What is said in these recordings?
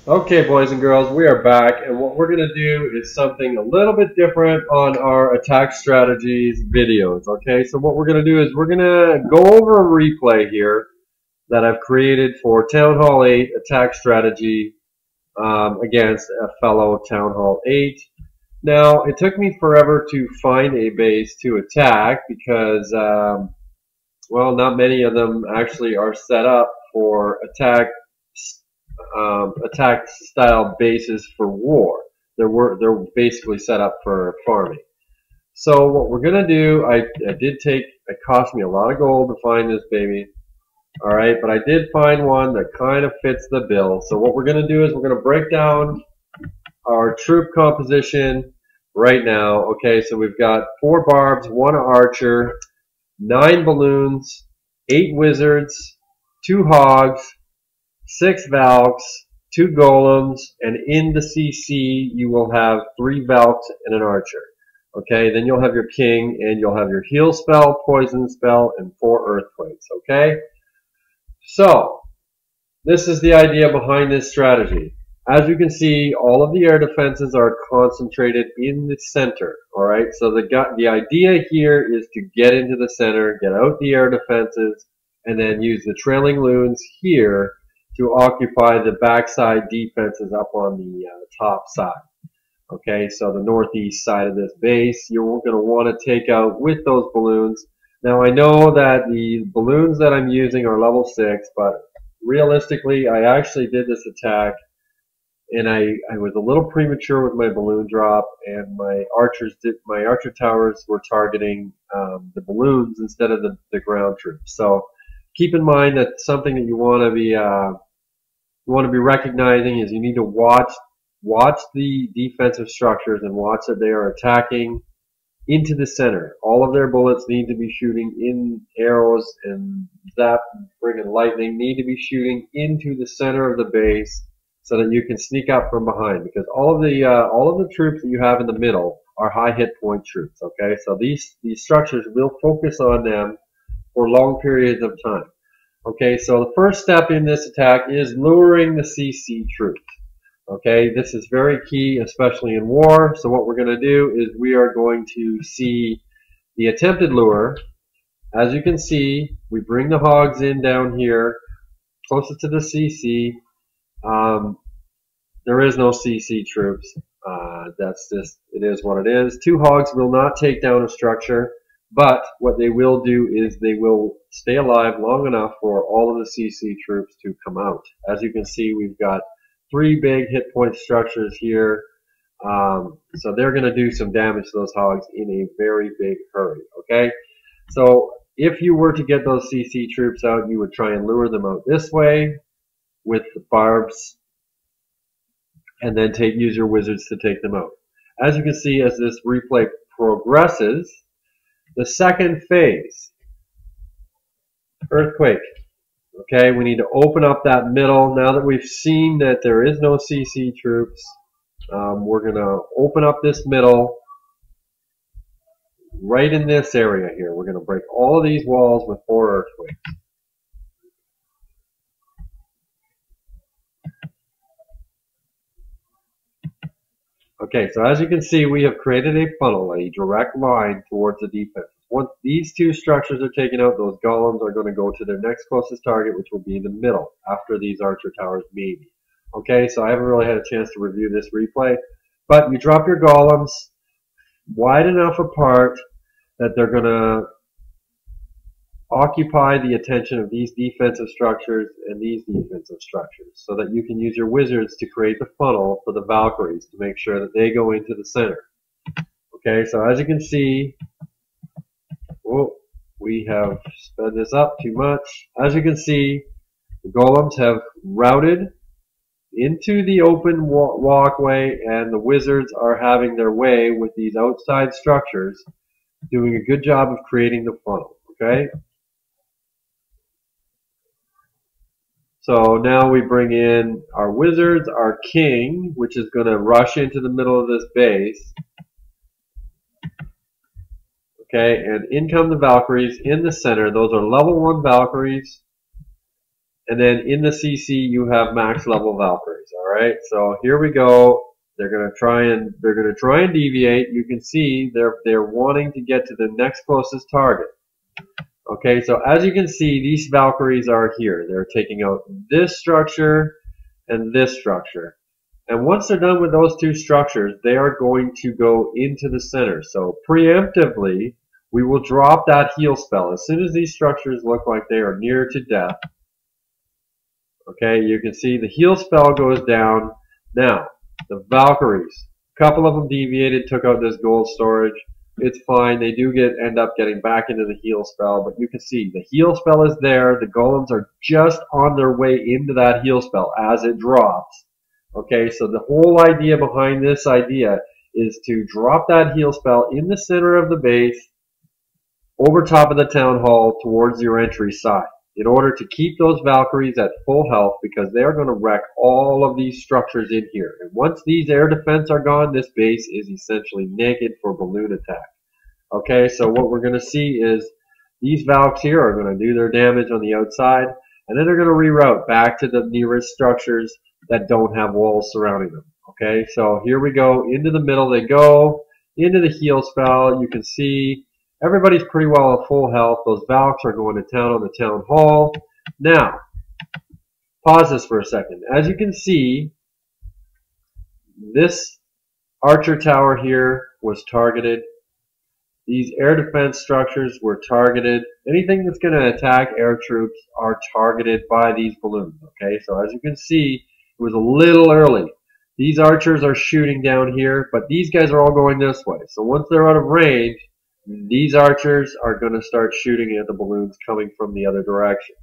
Okay, boys and girls, we are back, and what we're going to do is something a little bit different on our attack strategies videos. Okay, so what we're going to do is we're going to go over a replay here that I've created for Town Hall 8 attack strategy against a fellow Town Hall 8. Now, it took me forever to find a base to attack because, well, not many of them actually are set up for attack style bases for war. They're basically set up for farming. So what we're gonna do, it cost me a lot of gold to find this baby. All right, but I did find one that kind of fits the bill. So what we're gonna do is we're gonna break down our troop composition right now. Okay, so we've got 4 barbs, 1 archer, 9 balloons, 8 wizards, 2 hogs, 6 valks, 2 golems, and in the CC you will have 3 valks and an archer. Okay, then you'll have your king, and you'll have your heal spell, poison spell, and 4 earthquakes. Okay, so this is the idea behind this strategy. As you can see, all of the air defenses are concentrated in the center. All right, so the idea here is to get into the center, get out the air defenses, and then use the trailing loons here to occupy the backside defenses up on the top side. Okay, so the northeast side of this base, you're going to want to take out with those balloons. Now I know that the balloons that I'm using are level 6, but realistically I actually did this attack and I was a little premature with my balloon drop, and my archer towers were targeting the balloons instead of the ground troops. So keep in mind that something that you want to be recognizing is you need to watch the defensive structures and watch that they are attacking into the center. All of their bullets need to be shooting in, arrows and zap, friggin' lightning need to be shooting into the center of the base so that you can sneak up from behind, because all of the troops that you have in the middle are high hit point troops. Okay, so these structures will focus on them for long periods of time. Okay, so the first step in this attack is luring the CC troops. Okay, this is very key, especially in war. So what we're going to do is we are going to see the attempted lure. As you can see, we bring the hogs in down here, closest to the CC. There is no CC troops. That's just, it is what it is. 2 hogs will not take down a structure, but what they will do is they will stay alive long enough for all of the CC troops to come out. As you can see, we've got 3 big hit point structures here. So they're going to do some damage to those hogs in a very big hurry. Okay, so if you were to get those CC troops out, you would try and lure them out this way with the barbs, and then use your wizards to take them out. As you can see, as this replay progresses, the second phase, earthquake. Okay, we need to open up that middle. Now that we've seen that there is no CC troops, we're going to open up this middle right in this area here. We're going to break all of these walls with 4 earthquakes. Okay, so as you can see, we have created a funnel, a direct line towards the defense. Once these 2 structures are taken out, those golems are going to go to their next closest target, which will be in the middle, after these archer towers maybe. Okay, so I haven't really had a chance to review this replay, but you drop your golems wide enough apart that they're going to occupy the attention of these defensive structures and these defensive structures, so that you can use your wizards to create the funnel for the Valkyries to make sure that they go into the center. Okay, so as you can see, oh, we have sped this up too much. As you can see, the golems have routed into the open walkway, and the wizards are having their way with these outside structures, doing a good job of creating the funnel. Okay, so now we bring in our wizards, our king, which is going to rush into the middle of this base. Okay, and in come the Valkyries in the center. Those are level 1 Valkyries. And then in the CC you have max level Valkyries. Alright, so here we go. They're gonna try and deviate. You can see they're wanting to get to the next closest target. Okay, so as you can see, these Valkyries are here. They're taking out this structure and this structure. And once they're done with those two structures, they are going to go into the center. So preemptively, we will drop that heal spell. As soon as these structures look like they are near to death, okay, you can see the heal spell goes down. Now, the Valkyries, a couple of them deviated, took out this gold storage. It's fine. They do end up getting back into the heal spell, but you can see the heal spell is there. The golems are just on their way into that heal spell as it drops. Okay, so the whole idea behind this idea is to drop that heal spell in the center of the base, over top of the town hall towards your entry side, in order to keep those Valkyries at full health, because they're going to wreck all of these structures in here. And once these air defense are gone, this base is essentially naked for balloon attack. Okay, so what we're going to see is these Valks here are going to do their damage on the outside, and then they're going to reroute back to the nearest structures that don't have walls surrounding them. Okay, so here we go. Into the middle they go, into the heal spell. You can see everybody's pretty well at full health. Those Valks are going to town on the town hall. Now, pause this for a second. As you can see, this archer tower here was targeted. These air defense structures were targeted. Anything that's going to attack air troops are targeted by these balloons. Okay, so as you can see, it was a little early. These archers are shooting down here, but these guys are all going this way. So once they're out of range, these archers are going to start shooting at the balloons coming from the other direction.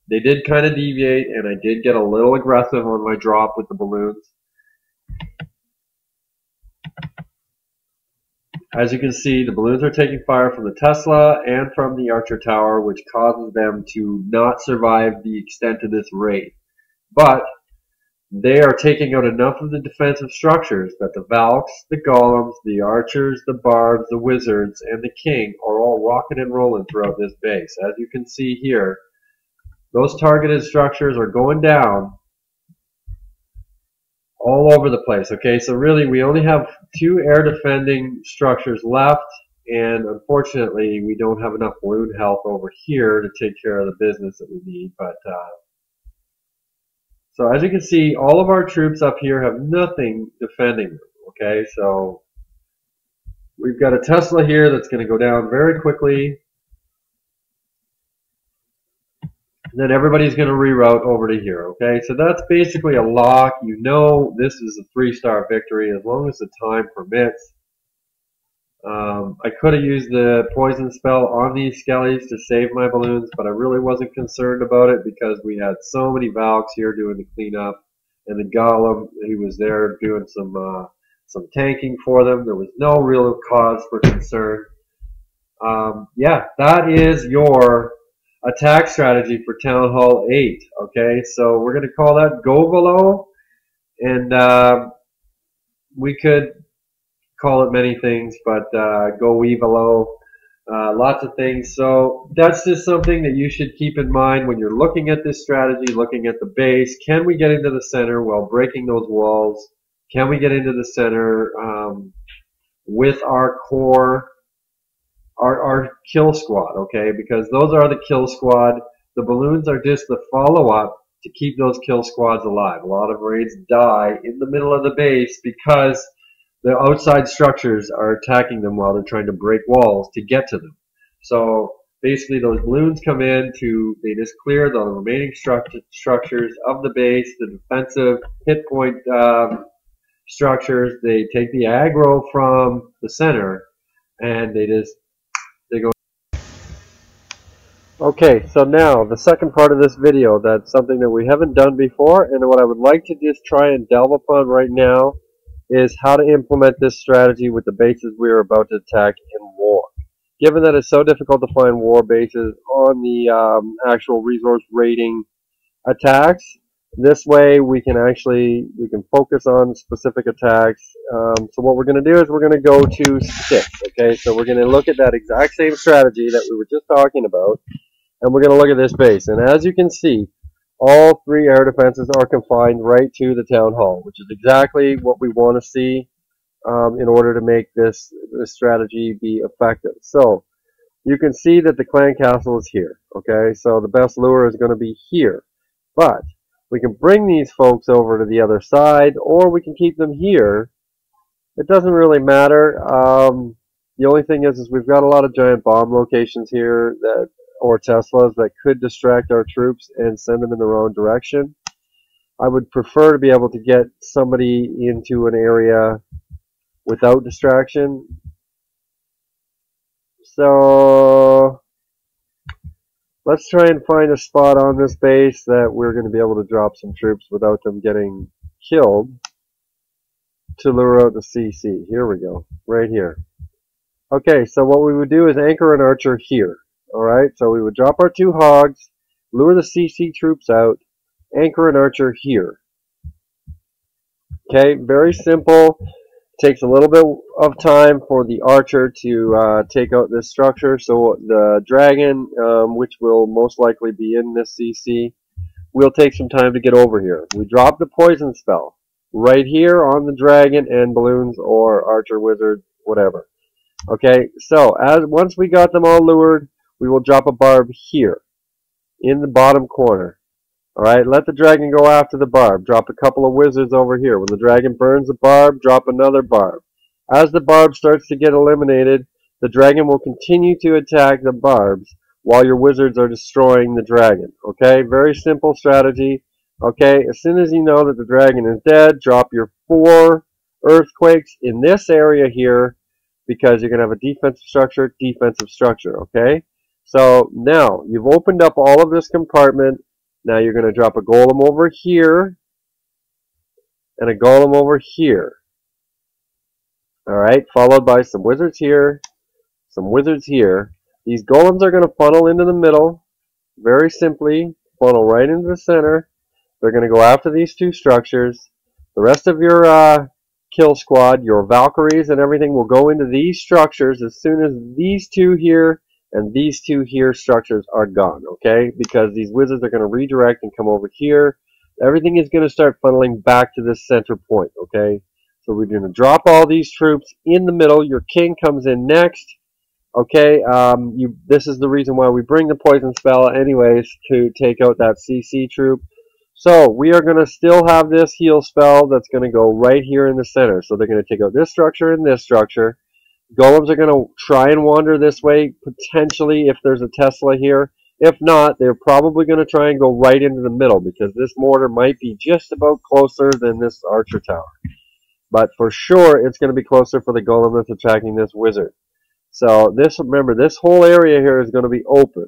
They did kind of deviate, and I did get a little aggressive on my drop with the balloons. As you can see, the balloons are taking fire from the Tesla and from the Archer Tower, which causes them to not survive the extent of this raid. But they are taking out enough of the defensive structures that the Valks, the Golems, the Archers, the Barbs, the Wizards, and the King are all rocking and rolling throughout this base. As you can see here, those targeted structures are going down all over the place. Okay, so really we only have 2 air defending structures left, and unfortunately we don't have enough balloon health over here to take care of the business that we need. But so as you can see, all of our troops up here have nothing defending them. Okay, so we've got a Tesla here that's going to go down very quickly. And then everybody's going to reroute over to here. Okay, so that's basically a lock. You know this is a 3-star victory as long as the time permits. I could have used the poison spell on these skellies to save my balloons, but I really wasn't concerned about it because we had so many Valks here doing the cleanup, and the Golem, he was there doing some tanking for them. There was no real cause for concern. Yeah, that is your attack strategy for Town Hall 8. Okay, so we're going to call that Gowivalo, and we could call it many things, but Gowivalo, lots of things. So that's just something that you should keep in mind when you're looking at this strategy, looking at the base. Can we get into the center while breaking those walls? Can we get into the center with our core, our kill squad, okay? Because those are the kill squad. The balloons are just the follow-up to keep those kill squads alive. A lot of raids die in the middle of the base because the outside structures are attacking them while they're trying to break walls to get to them. So basically those balloons come in they just clear the remaining structures of the base, the defensive hit point structures. They take the aggro from the center, and they go. Okay, so now the second part of this video, that's something that we haven't done before, and what I would like to just try and delve upon right now is how to implement this strategy with the bases we are about to attack in war. Given that it's so difficult to find war bases on the actual resource raiding attacks, This way we can focus on specific attacks. So what we're going to do is we're going to go to 6. Okay, so we're going to look at that exact same strategy that we were just talking about, and we're going to look at this base. And as you can see, all 3 air defenses are confined right to the town hall, which is exactly what we want to see in order to make this strategy be effective. So you can see that the clan castle is here. Okay, so the best lure is going to be here, but we can bring these folks over to the other side, or we can keep them here. It doesn't really matter. The only thing is we've got a lot of giant bomb locations here or Teslas that could distract our troops and send them in the wrong direction. I would prefer to be able to get somebody into an area without distraction. So let's try and find a spot on this base that we're going to be able to drop some troops without them getting killed to lure out the CC. Here we go, right here. Okay, so what we would do is anchor an archer here. Alright, so we would drop our 2 hogs, lure the CC troops out, anchor an archer here. Okay, very simple. Takes a little bit of time for the archer to take out this structure. So the dragon, which will most likely be in this CC, will take some time to get over here. We drop the poison spell right here on the dragon and balloons or archer wizard, whatever. Okay, so once we got them all lured, we will drop a barb here in the bottom corner. Alright, let the dragon go after the barb. Drop a couple of wizards over here. When the dragon burns a barb, drop another barb. As the barb starts to get eliminated, the dragon will continue to attack the barbs while your wizards are destroying the dragon. Okay, very simple strategy. Okay, as soon as you know that the dragon is dead, drop your 4 earthquakes in this area here, because you're going to have a defensive structure, okay? So now you've opened up all of this compartment. Now you're going to drop a golem over here and a golem over here. Alright, followed by some wizards here, some wizards here. These golems are going to funnel into the middle, very simply, funnel right into the center. They're going to go after these 2 structures. The rest of your kill squad, your Valkyries and everything will go into these structures as soon as these 2 here and these 2 here structures are gone, okay? Because these wizards are going to redirect and come over here. Everything is going to start funneling back to this center point, okay? So we're going to drop all these troops in the middle. Your king comes in next, okay? This is the reason why we bring the poison spell anyways, to take out that CC troop. So we are going to still have this heal spell that's going to go right here in the center. So they're going to take out this structure and this structure. Golems are going to try and wander this way, potentially if there's a Tesla here. If not, they're probably going to try and go right into the middle, because this mortar might be just about closer than this archer tower. But for sure, it's going to be closer for the golem that's attacking this wizard. So remember, this whole area here is going to be open.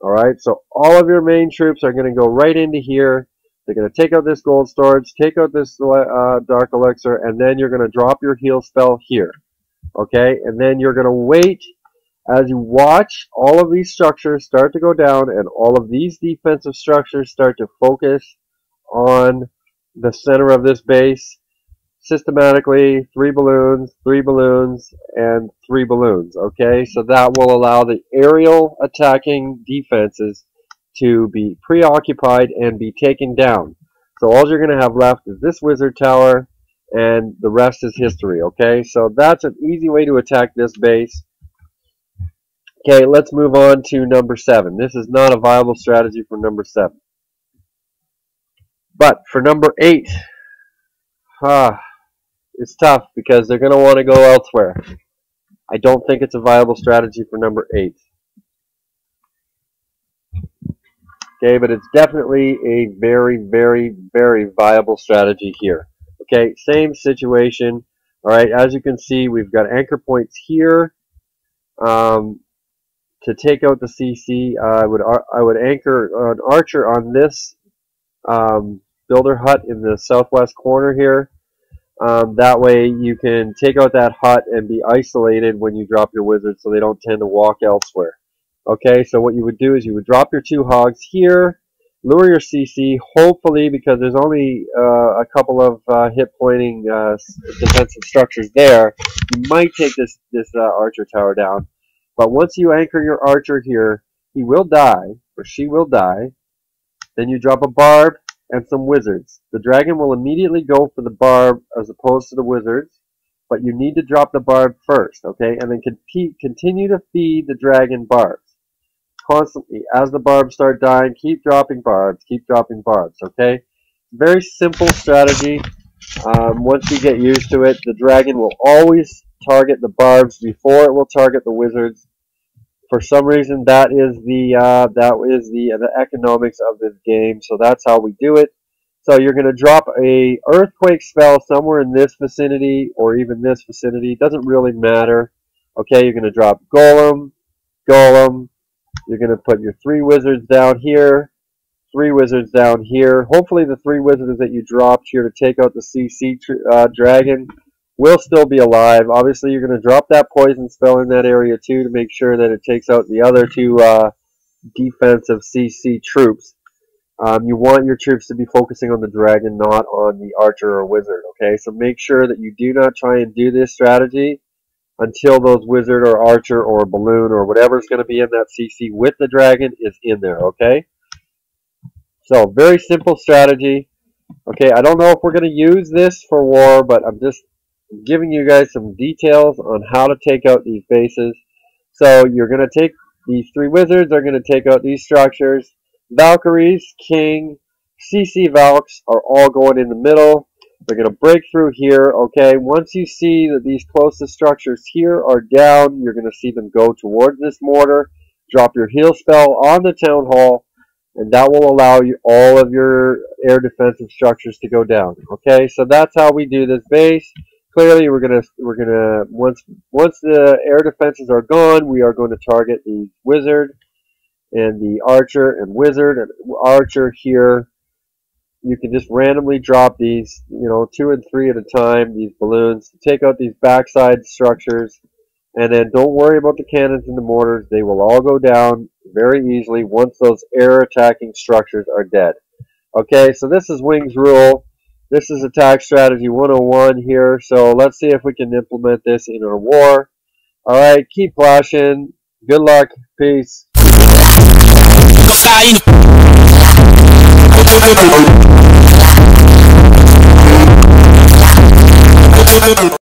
Alright, so all of your main troops are going to go right into here. They're going to take out this gold storage, take out this dark elixir, and then you're going to drop your heal spell here. Okay, and then you're going to wait as you watch all of these structures start to go down and all of these defensive structures start to focus on the center of this base. Systematically, 3 balloons, 3 balloons, and 3 balloons. Okay, so that will allow the aerial attacking defenses to be preoccupied and be taken down. So all you're going to have left is this wizard tower, and the rest is history. Okay, so that's an easy way to attack this base. Okay, let's move on to number 7. This is not a viable strategy for number 7. But for number 8, it's tough because they're going to want to go elsewhere. I don't think it's a viable strategy for number 8. Okay, but it's definitely a very, very, very viable strategy here. Okay, same situation. Alright, as you can see, we've got anchor points here. To take out the CC, I would anchor an archer on this builder hut in the southwest corner here. That way you can take out that hut and be isolated when you drop your wizards so they don't tend to walk elsewhere. Okay, so what you would do is you would drop your 2 hogs here, lure your CC, hopefully, because there's only a couple of hit pointing defensive structures there, you might take this archer tower down. But once you anchor your archer here, he will die, or she will die. Then you drop a barb and some wizards. The dragon will immediately go for the barb as opposed to the wizards, but you need to drop the barb first, okay? And then continue to feed the dragon barbs. Constantly, as the barbs start dying, keep dropping barbs, okay? Very simple strategy. Once you get used to it, the dragon will always target the barbs before it will target the wizards. For some reason, that is the economics of this game. So that's how we do it. So you're going to drop a earthquake spell somewhere in this vicinity or even this vicinity. Doesn't really matter. Okay, you're going to drop golem, golem. You're going to put your 3 wizards down here, 3 wizards down here. Hopefully the 3 wizards that you dropped here to take out the CC dragon will still be alive. Obviously, you're going to drop that poison spell in that area too to make sure that it takes out the other 2 defensive CC troops. You want your troops to be focusing on the dragon, not on the archer or wizard. Okay, so make sure that you do not try and do this strategy until those wizard or archer or balloon or whatever is going to be in that CC with the dragon is in there. Okay, so very simple strategy. Okay, I don't know if we're going to use this for war, but I'm just giving you guys some details on how to take out these bases. So you're going to take these 3 wizards, are going to take out these structures. Valkyries, King, CC Valks are all going in the middle. They're going to break through here, okay? Once you see that these closest structures here are down, you're going to see them go towards this mortar. Drop your heal spell on the town hall, and that will allow you all of your air defensive structures to go down, okay? So that's how we do this base. Clearly, we're gonna once the air defenses are gone, we are going to target the wizard and the archer and wizard and archer here. You can just randomly drop these, 2 and 3 at a time, these balloons, take out these backside structures, and then don't worry about the cannons and the mortars. They will all go down very easily once those air attacking structures are dead. Okay, so this is Wingsrule. This is Attack Strategy 101 here, so let's see if we can implement this in our war. Alright, keep flashing. Good luck. Peace.